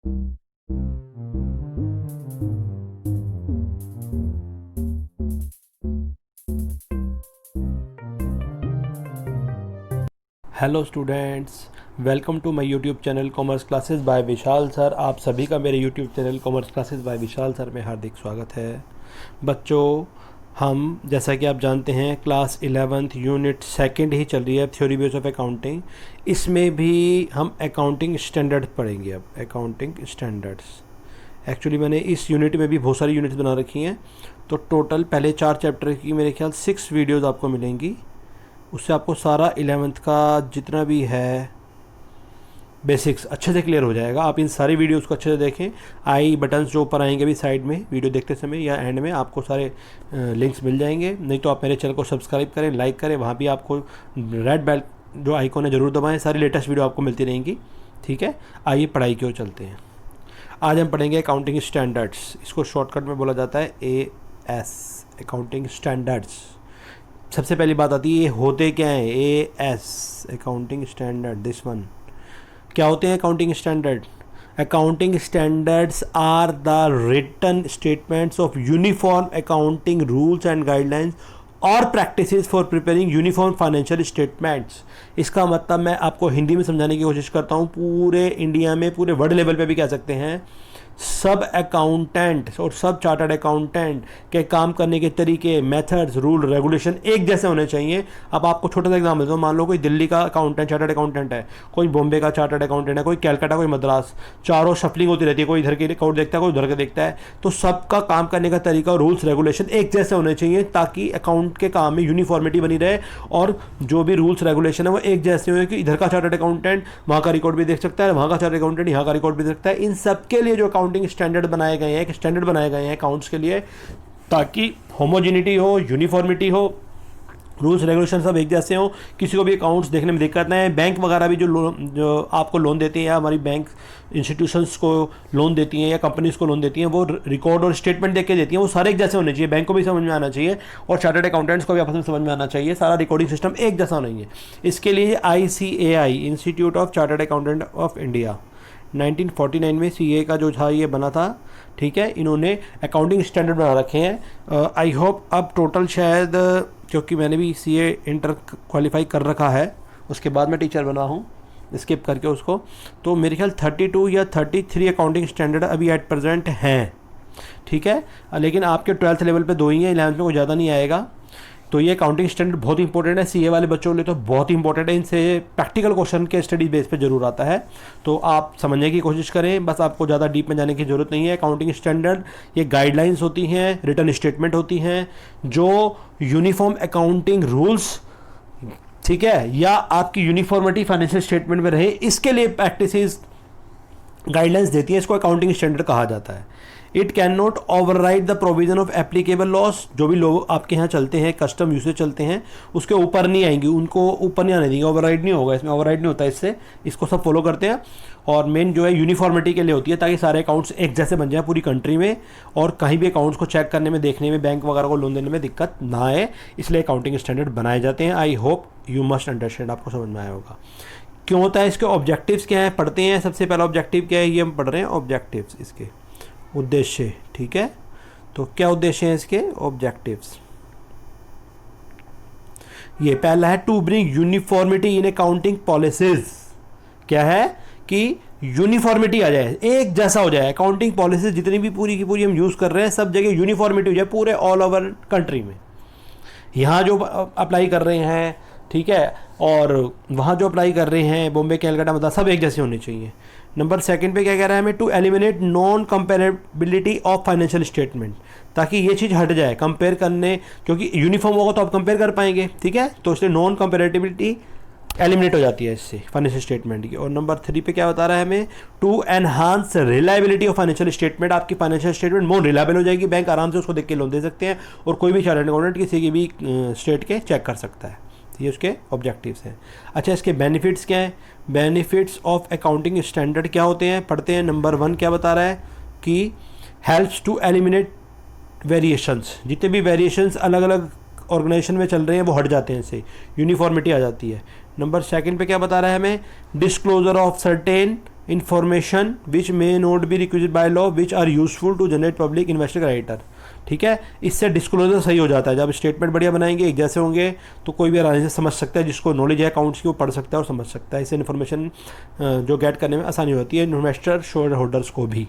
Hello students, welcome to my YouTube channel commerce classes by Vishal sir. आप सभी का मेरे YouTube channel commerce classes by Vishal sir में हार्दिक स्वागत है। बच्चों, हम जैसा कि आप जानते हैं क्लास 11th यूनिट सेकंड ही चल रही है, थ्योरी बेस ऑफ अकाउंटिंग। इसमें भी हम अकाउंटिंग स्टैंडर्ड पढ़ेंगे। अब अकाउंटिंग स्टैंडर्ड्स, एक्चुअली मैंने इस यूनिट में भी बहुत सारी यूनिट्स बना रखी हैं, तो टोटल पहले 4 चैप्टर की मेरे ख्याल 6 वीडियोज़ आपको मिलेंगी। उससे आपको सारा 11th का जितना भी है बेसिक्स अच्छे से क्लियर हो जाएगा। आप इन सारी वीडियोस को अच्छे से देखें। आई बटन्स जो ऊपर आएंगे भी साइड में वीडियो देखते समय या एंड में आपको सारे लिंक्स मिल जाएंगे। नहीं तो आप मेरे चैनल को सब्सक्राइब करें, लाइक करें, वहाँ भी आपको रेड बेल जो आइकॉन है ज़रूर दबाएँ। सारी लेटेस्ट वीडियो आपको मिलती रहेंगी। ठीक है, आइए पढ़ाई की ओर चलते हैं। आज हम पढ़ेंगे अकाउंटिंग स्टैंडर्ड्स। इसको शॉर्टकट में बोला जाता है AS, अकाउंटिंग स्टैंडर्ड्स। सबसे पहली बात आती है ये होते क्या हैं। AS, accounting standard, this one. क्या होते हैं accounting standard? Accounting standards are the written statements of uniform accounting rules and guidelines और practices for preparing uniform financial statements. इसका मतलब मैं आपको हिंदी में समझाने की कोशिश करता हूँ। पूरे इंडिया में, पूरे वर्ल्ड लेवल पे भी कह सकते हैं, सब अकाउंटेंट और सब चार्टर्ड अकाउंटेंट के काम करने के तरीके, मेथड्स, रूल, रेगुलेशन एक जैसे होने चाहिए। अब आपको छोटा सा एग्जाम्पल दो। मान लो कोई दिल्ली का अकाउंटेंट, चार्टर्ड अकाउंटेंट है, कोई बॉम्बे का चार्टर्ड अकाउंटेंट है, कोई कैलकाटा, कोई मद्रास, चारों शफलिंग होती रहती है। कोई इधर के अकाउंट देखता है, कोई उधर के देखता है। तो सबका काम करने का तरीका, रूल्स, रेगुलेशन एक जैसे होने चाहिए ताकि अकाउंट के काम में यूनिफॉर्मिटी बनी रहे और जो भी रूल्स रेगुलेशन है वो एक जैसे हो कि इधर का चार्टर्ड अकाउंटेंट वहाँ का रिकॉर्ड भी देख सकता है, वहाँ का चार्टर्ड अकाउंटेंट यहाँ का रिकॉर्ड भी देख सकता है। इन सब के लिए जो अकाउंटिंग स्टैंडर्ड बनाए गए हैं, एक स्टैंडर्ड बनाए गए हैं अकाउंट्स के लिए, ताकि होमोजेनिटी हो, यूनिफॉर्मिटी हो, रूल्स रेगुलेशन सब एक जैसे हो, किसी को भी अकाउंट्स देखने में दिक्कत ना है। बैंक वगैरह भी जो आपको लोन देती हैं या हमारी बैंक इंस्टीट्यूशंस को लोन देती हैं या कंपनीज को लोन देती हैं, वो रिकॉर्ड और स्टेटमेंट देख के देती हैं। वो सारे एक जैसे होने चाहिए। बैंक को भी समझ में आना चाहिए और चार्टर्ड अकाउंटेंट्स को भी आपस में समझ में आना चाहिए। सारा रिकॉर्डिंग सिस्टम एक जैसा होना चाहिए। इसके लिए ICAI, institute of chartered accountant of India, 1949 में CA का जो था ये बना था। ठीक है, इन्होंने अकाउंटिंग स्टैंडर्ड बना रखे हैं। आई होप अब टोटल शायद, क्योंकि मैंने भी CA इंटर क्वालिफाई कर रखा है, उसके बाद मैं टीचर बना हूँ स्किप करके उसको, तो मेरे ख्याल 32 या 33 अकाउंटिंग स्टैंडर्ड अभी एट प्रेजेंट हैं। ठीक है, लेकिन आपके 12th लेवल पे 2 ही हैं, 11th में कोई ज़्यादा नहीं आएगा। तो ये अकाउंटिंग स्टैंडर्ड बहुत इंपॉर्टेंट है। CA वाले बच्चों के लिए तो बहुत इंपॉर्टेंट है। इनसे प्रैक्टिकल क्वेश्चन के स्टडी बेस पे जरूर आता है, तो आप समझने की कोशिश करें। बस आपको ज़्यादा डीप में जाने की ज़रूरत नहीं है। अकाउंटिंग स्टैंडर्ड ये गाइडलाइंस होती हैं, रिटन स्टेटमेंट होती हैं, जो यूनिफॉर्म अकाउंटिंग रूल्स, ठीक है, या आपकी यूनिफॉर्मिटी फाइनेंशियल स्टेटमेंट में रहे, इसके लिए प्रैक्टिसेस गाइडलाइंस देती है। इसको अकाउंटिंग स्टैंडर्ड कहा जाता है। It can not override the provision of applicable loss. जो भी लोग आपके यहाँ चलते हैं, कस्टम यूसेज चलते हैं, उसके ऊपर नहीं आएंगी, उनको ऊपर नहीं आने देंगे। ओवरराइड नहीं होगा, इसमें ओवरराइड नहीं होता। इससे इसको सब फॉलो करते हैं। और मेन जो है यूनिफॉर्मिटी के लिए होती है, ताकि सारे अकाउंट्स एक जैसे बन जाए पूरी कंट्री में और कहीं भी अकाउंट्स को चेक करने में, देखने में, बैंक वगैरह को लोन देने में दिक्कत ना आए। इसलिए अकाउंटिंग स्टैंडर्ड बनाए जाते हैं। I hope you must understand, आपको समझ में आया होगा क्यों होता है। इसके ऑब्जेक्टिव्स क्या हैं पढ़ते हैं। सबसे पहला ऑब्जेक्टिव क्या है, ये हम पढ़ रहे हैं ऑब्जेक्टिव्स, इसके उद्देश्य। ठीक है, तो क्या उद्देश्य है इसके ऑब्जेक्टिव्स? ये पहला है to bring uniformity in accounting policies. क्या है कि यूनिफॉर्मिटी आ जाए, एक जैसा हो जाए। अकाउंटिंग पॉलिसीज जितनी भी पूरी की पूरी हम यूज कर रहे हैं, सब जगह यूनिफॉर्मिटी हो जाए पूरे ऑल ओवर कंट्री में। यहाँ जो अप्लाई कर रहे हैं, ठीक है, और वहाँ जो अप्लाई कर रहे हैं, बॉम्बे, कैलकाटा, मतलब सब एक जैसे होने चाहिए। नंबर 2 पे क्या कह रहा है हमें, to eliminate non comparability of financial statement, ताकि ये चीज़ हट जाए कंपेयर करने, क्योंकि यूनिफॉर्म होगा तो आप कंपेयर कर पाएंगे। ठीक है, तो इसलिए नॉन कंपेरेबिलिटी एलिमिनेट हो जाती है इससे फाइनेंशियल स्टेटमेंट की। और नंबर 3 पे क्या बता रहा है हमें, to enhance reliability of financial statement. आपकी फाइनेंशियल स्टेटमेंट मोर रिलायबल हो जाएगी, बैंक आराम से उसको देख के लोन दे सकते हैं और कोई भी चार्टर्ड अकाउंटेंट किसी की भी स्टेट के चेक कर सकता है। ये उसके ऑब्जेक्टिव्स हैं। अच्छा, इसके बेनिफिट्स क्या हैं? बेनिफिट्स ऑफ अकाउंटिंग स्टैंडर्ड क्या होते हैं पढ़ते हैं। नंबर 1 क्या बता रहा है कि हेल्प्स टू एलिमिनेट वेरिएशंस। जितने भी वेरिएशंस अलग अलग ऑर्गेनाइजेशन में चल रहे हैं वो हट जाते हैं, इससे यूनिफॉर्मिटी आ जाती है। नंबर 2 पे क्या बता रहा है हमें, disclosure of certain information which may not be requisite by law which are useful to generate public investor creditor. ठीक है, इससे डिस्क्लोजर सही हो जाता है। जब स्टेटमेंट बढ़िया बनाएंगे, एक जैसे होंगे, तो कोई भी आराम से समझ सकता है, जिसको नॉलेज है अकाउंट्स की वो पढ़ सकता है और समझ सकता है। इससे इन्फॉर्मेशन जो गेट करने में आसानी होती है इन्वेस्टर शेयर होल्डर्स को भी।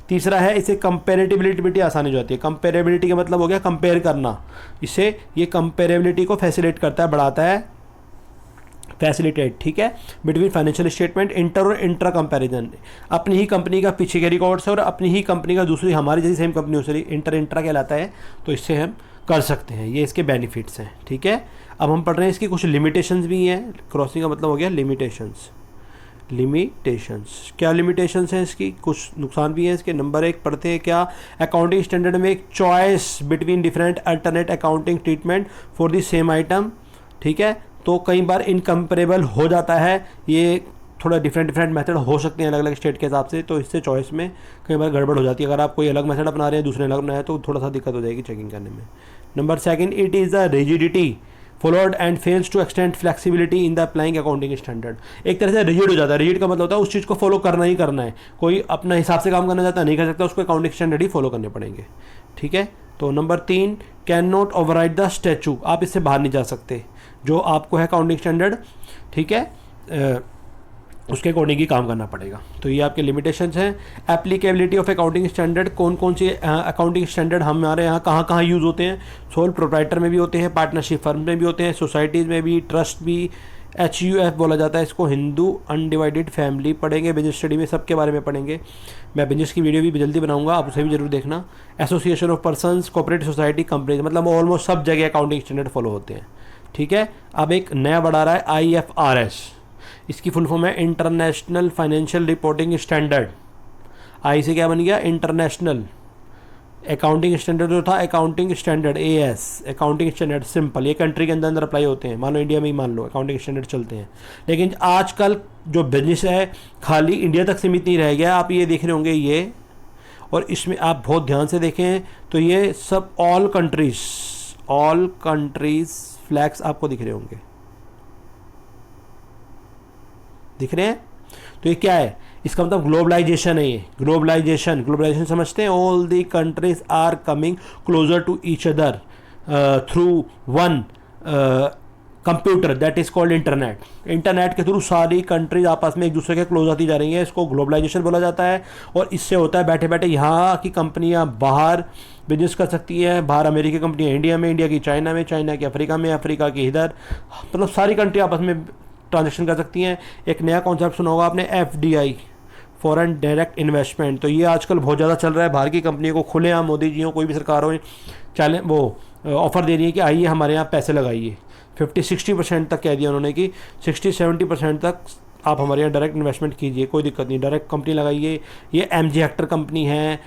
तीसरा है, इसे कंपेरेटिबिलिटी आसानी हो जाती है। कंपेरेबिलिटी का मतलब हो गया कंपेयर करना, इससे ये कंपेरेबिलिटी को फैसिलिटेट करता है, बढ़ाता है, फैसिलिटेट, ठीक है, बिटवीन फाइनेंशियल स्टेटमेंट, इंटर और इंट्रा कंपैरिजन। अपनी ही कंपनी का पीछे के रिकॉर्ड्स है और अपनी ही कंपनी का दूसरी हमारी जैसी सेम कंपनी से इंटर इंट्रा कहलाता है, तो इससे हम कर सकते हैं। ये इसके बेनिफिट्स हैं। ठीक है, अब हम पढ़ रहे हैं इसकी कुछ लिमिटेशंस भी हैं। क्रॉसिंग का मतलब हो गया लिमिटेशंस। लिमिटेशंस क्या लिमिटेशंस हैं इसकी, कुछ नुकसान भी हैं इसके। नंबर 1 पढ़ते हैं क्या, अकाउंटिंग स्टैंडर्ड में एक choice between different alternate accounting treatment for the same item. ठीक है, तो कई बार इनकम्पेरेबल हो जाता है, ये थोड़ा डिफरेंट मेथड हो सकते हैं अलग अलग स्टेट के हिसाब से, तो इससे चॉइस में कई बार गड़बड़ हो जाती है। अगर आप कोई अलग मेथड अपना रहे हैं, दूसरे अलग बनाए, तो थोड़ा सा दिक्कत हो जाएगी चेकिंग करने में। Number 2, it is a rigidity followed and fails to extend flexibility in the applying accounting standard. एक तरह से रिजिड हो जाता है। रिजिड का मतलब होता है उस चीज़ को फॉलो करना ही करना है, कोई अपना हिसाब से काम करना चाहता नहीं कर सकता, उसको अकाउंटिंग स्टैंडर्ड ही फॉलो करने पड़ेंगे। ठीक है, तो number 3, can not override the statue, आप इससे बाहर नहीं जा सकते, जो आपको है अकाउंटिंग स्टैंडर्ड, ठीक है, उसके अकॉर्डिंग ही काम करना पड़ेगा। तो ये आपके लिमिटेशंस हैं। एप्लीकेबिलिटी ऑफ अकाउंटिंग स्टैंडर्ड, कौन कौन से अकाउंटिंग स्टैंडर्ड हमारे यहाँ कहाँ कहाँ यूज़ होते हैं। सोल प्रोप्राइटर में भी होते हैं, पार्टनरशिप फर्म में भी होते हैं, सोसाइटीज़ में भी, ट्रस्ट भी, HUF बोला जाता है इसको, हिंदू अनडिवाइडेड फैमिली पढ़ेंगे, बिजनेस स्टडी में सबके बारे में पढ़ेंगे। मैं बिजनेस की वीडियो भी जल्दी बनाऊंगा, आप उसे भी जरूर देखना। Association of persons, cooperative society, company, मतलब ऑलमोस्ट सब जगह अकाउंटिंग स्टैंडर्ड फॉलो होते हैं। ठीक है, अब एक नया बढ़ा रहा है IFRS, इसकी फुल फॉर्म है इंटरनेशनल फाइनेंशियल रिपोर्टिंग स्टैंडर्ड। आई से क्या बन गया, इंटरनेशनल अकाउंटिंग स्टैंडर्ड जो था accounting standard, AS accounting standard simple, ये कंट्री के अंदर अंदर अप्लाई होते हैं। मान लो इंडिया में ही मान लो अकाउंटिंग स्टैंडर्ड चलते हैं, लेकिन आजकल जो बिजनेस है खाली इंडिया तक सीमित नहीं रह गया। आप ये देख रहे होंगे ये, और इसमें आप बहुत ध्यान से देखें तो ये सब ऑल कंट्रीज फ्लैग्स आपको दिख रहे होंगे, दिख रहे हैं। तो ये क्या है, इसका मतलब ग्लोबलाइजेशन है। ये ग्लोबलाइजेशन समझते हैं। All the countries are coming closer to each other through one computer, that is called internet के थ्रू सारी कंट्रीज आपस में एक दूसरे के क्लोज आती जा रही हैं। इसको ग्लोबलाइजेशन बोला जाता है। और इससे होता है बैठे बैठे यहाँ की कंपनियाँ बाहर बिजनेस कर सकती हैं, बाहर अमेरिकी कंपनियाँ इंडिया में, इंडिया की चाइना में, चाइना की अफ्रीका में, अफ्रीका की इधर, मतलब सारी कंट्री आपस में ट्रांजेक्शन कर सकती हैं। एक नया कॉन्सेप्ट सुना होगा आपने, FDI, फॉरेन डायरेक्ट इन्वेस्टमेंट। तो ये आजकल बहुत ज़्यादा चल रहा है। बाहर की कंपनियों को खुलेआम मोदी जी हो, कोई भी सरकार हो, चैलेंज वो ऑफर दे रही है कि आइए हमारे यहाँ पैसे लगाइए। 50-60% तक कह दिया उन्होंने कि 60-70% तक आप हमारे यहाँ डायरेक्ट इन्वेस्टमेंट कीजिए, कोई दिक्कत नहीं, डायरेक्ट कंपनी लगाइए। ये MG हेक्टर कंपनी है,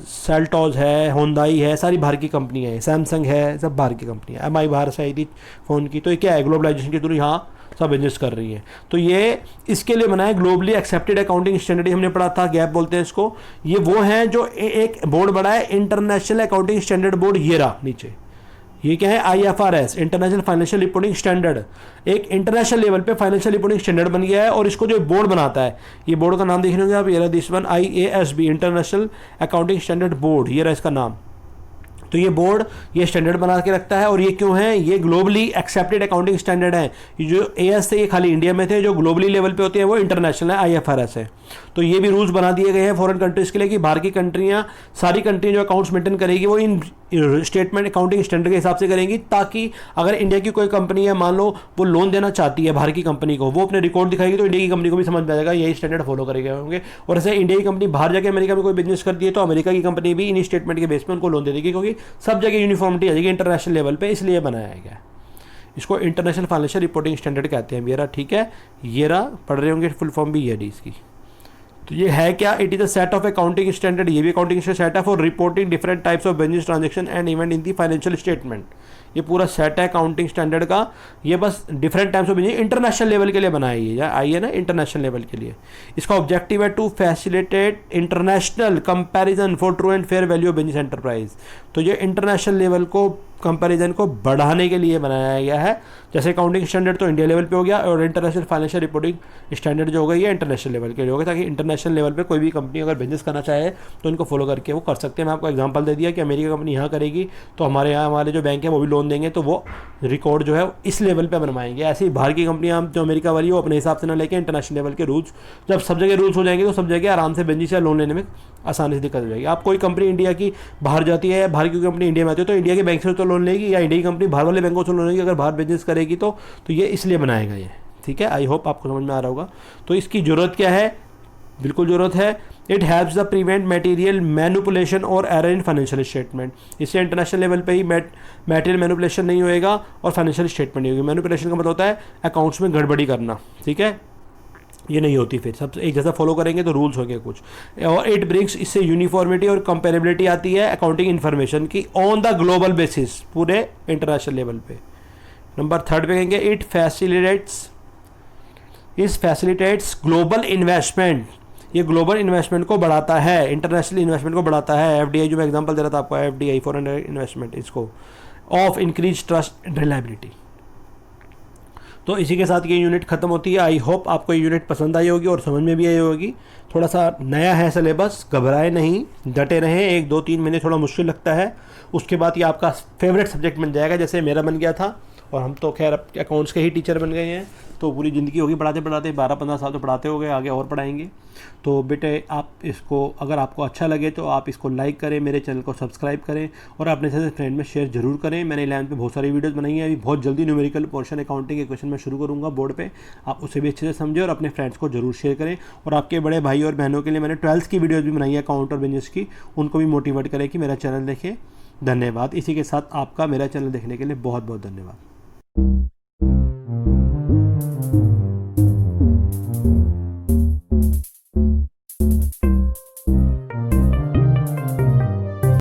सेल्टॉस है, होंडाई है, सारी बाहर की कंपनियाँ हैं, सैमसंग है, सब बाहर की कंपनियाँ, MI बाहर से आई थी फ़ोन की। तो ये क्या है, ग्लोबलाइजेशन के थ्रू यहाँ सब बिजनेस कर रही है। तो ये इसके लिए बना है ग्लोबली एक्सेप्टेड अकाउंटिंग स्टैंडर्ड, हमने पढ़ा था, गैप बोलते हैं इसको। ये वो हैं जो एक बोर्ड बना है, इंटरनेशनल अकाउंटिंग स्टैंडर्ड बोर्ड, ये रहा नीचे। ये क्या है, IFRS, international financial reporting standard. एक इंटरनेशनल लेवल पे फाइनेंशियल रिपोर्टिंग स्टैंडर्ड बन गया है। और इसको जो बोर्ड बनाता है, ये बोर्ड का नाम देख रहे होंगे आप, ये रहा this one, IASB, international accounting standard board, ये रहा इसका नाम। तो ये बोर्ड ये स्टैंडर्ड बना के रखता है। और ये क्यों है, ये ग्लोबली एक्सेप्टेड अकाउंटिंग स्टैंडर्ड है। ये जो AS थे ये खाली इंडिया में थे, जो ग्लोबली लेवल पे होते हैं वो इंटरनेशनल है, IFRS है। तो ये भी रूल्स बना दिए गए हैं फॉरेन कंट्रीज़ के लिए कि बाहर की कंट्रियाँ, सारी कंट्री जो अकाउंट्स मेंटेन करेगी वो इन स्टेटमेंट अकाउंटिंग स्टैंडर्ड के हिसाब से करेंगी, ताकि अगर इंडिया की कोई कंपनी है, मान लो वो लोन देना चाहती है बाहर की कंपनी को, वो अपने रिकॉर्ड दिखाएगी तो इंडिया की कंपनी को भी समझ में आ जाएगा यही स्टैंडर्ड फॉलो करेंगे होंगे। और ऐसे इंडिया की कंपनी बाहर जाकर अमेरिका में कोई बिजनेस करती है तो अमेरिका की कंपनी भी इन स्टेटमेंट के बेस पर उनको लोन दे देगी, क्योंकि सब जगह यूनिफॉर्मिटी आ जाएगी इंटरनेशनल लेवल पर, इसलिए बनाया गया। इसको इंटरनेशनल फाइनेंशियल रिपोर्टिंग स्टैंडर्ड कहते हैं। ये रहा, ठीक है, ये रहा, पढ़ रहे होंगे, फुल फॉर्म भी ये रही इसकी। तो ये है क्या, it is a set of accounting standard, ये भी अकाउंटिंग सेट है for reporting different types of business transaction and event in the financial statement. ये पूरा सेट है अकाउंटिंग स्टैंडर्ड का। ये बस different types of business international level के लिए बनाई है, या आई है ना, इंटरनेशनल लेवल के लिए। इसका ऑब्जेक्टिव है to facilitate international comparison for true and fair value of business enterprise. तो ये इंटरनेशनल लेवल को कंपैरिजन को बढ़ाने के लिए बनाया गया है। जैसे अकाउंटिंग स्टैंडर्ड तो इंडिया लेवल पे हो गया और इंटरनेशनल फाइनेंशियल रिपोर्टिंग स्टैंडर्ड जो हो गई है इंटरनेशनल लेवल के लिए हो गया, ताकि इंटरनेशनल लेवल पे कोई भी कंपनी अगर बिजनेस करना चाहे तो इनको फॉलो करके वो कर सकते हैं। मैं आपको एग्जांपल दे दिया कि अमेरिका कंपनी यहाँ करेगी तो हमारे यहाँ हमारे जो बैंक है वो भी लोन देंगे, तो वो रिकॉर्ड जो है इस लेवल पर बनवाएंगे। ऐसे ही बाहर की कंपनियाँ जो अमेरिका वाली वो अपने हिसाब से ना लेके इंटरनेशनल लेवल के रूल्स, जब सब जगह रूल्स हो जाएंगे तो सब जगह आराम से बिजनेस या लोन लेने में आसानी से दिक्कत हो जाएगी। आप कोई कंपनी इंडिया की बाहर जाती है, बाहर की कंपनी इंडिया में आती है तो इंडिया के बैंक से तो लोन लेगी, या इंडिया की कंपनी बाहर वाले बैंकों से लोन लेगी अगर बाहर बिजनेस करेगी तो ये इसलिए बनाएगा ये। ठीक है, आई होप आपको समझ में आ रहा होगा। तो इसकी ज़रूरत क्या है? बिल्कुल ज़रूरत है। It helps the prevent material manipulation और एरर इन फाइनेंशियल स्टेटमेंट। इससे इंटरनेशनल लेवल पे ही मटेरियल मैनिपुलेशन नहीं होएगा और फाइनेंशियल स्टेटमेंट नहीं होगी। मैनिपुलेशन का मतलब होता है अकाउंट्स में गड़बड़ी करना, ठीक है, ये नहीं होती। फिर सब एक जैसा फॉलो करेंगे तो रूल्स होंगे कुछ। और इट ब्रिंग्स, इससे यूनिफॉर्मिटी और कंपेरेबिलिटी आती है अकाउंटिंग इन्फॉर्मेशन की ऑन द ग्लोबल बेसिस, पूरे इंटरनेशनल लेवल पे। नंबर 3 पे कहेंगे इट फैसिलिटेट्स ग्लोबल इन्वेस्टमेंट। ये ग्लोबल इन्वेस्टमेंट को बढ़ाता है, इंटरनेशनल इन्वेस्टमेंट को बढ़ाता है। एफडीआई जो मैं एग्जांपल दे रहा था आपको, एफडीआई फॉरेन इन्वेस्टमेंट, इसको of increase trust and reliability. तो इसी के साथ ये यूनिट खत्म होती है। आई होप आपको ये यूनिट पसंद आई होगी और समझ में भी आई होगी। थोड़ा सा नया है सिलेबस, घबराए नहीं, डटे रहें। 1-2-3 महीने थोड़ा मुश्किल लगता है, उसके बाद ये आपका फेवरेट सब्जेक्ट बन जाएगा, जैसे मेरा बन गया था। और हम तो खैर अकाउंट्स के ही टीचर बन गए हैं, तो पूरी ज़िंदगी होगी पढ़ाते पढ़ाते, 12-15 साल तो पढ़ाते हो गए, आगे और पढ़ाएंगे। तो बेटे आप इसको, अगर आपको अच्छा लगे तो आप इसको लाइक करें, मेरे चैनल को सब्सक्राइब करें और अपने साथ फ्रेंड में शेयर जरूर करें। मैंने 11th पे बहुत सारी वीडियोस बनाई हैं, अभी बहुत जल्दी न्यूमेरिकल पोर्शन अकाउंटिंग के क्वेश्चन मैं शुरू करूँगा बोर्ड पे, आप उसे भी अच्छे से समझें और अपने फ्रेंड्स को जरूर शेयर करें। और आपके बड़े भाई और बहनों के लिए मैंने 12th की वीडियोज़ भी बनाई है अकाउंट और बिजनेस की, उनको भी मोटिवेट करें कि मेरा चैनल देखें। धन्यवाद। इसी के साथ आपका मेरा चैनल देखने के लिए बहुत बहुत धन्यवाद।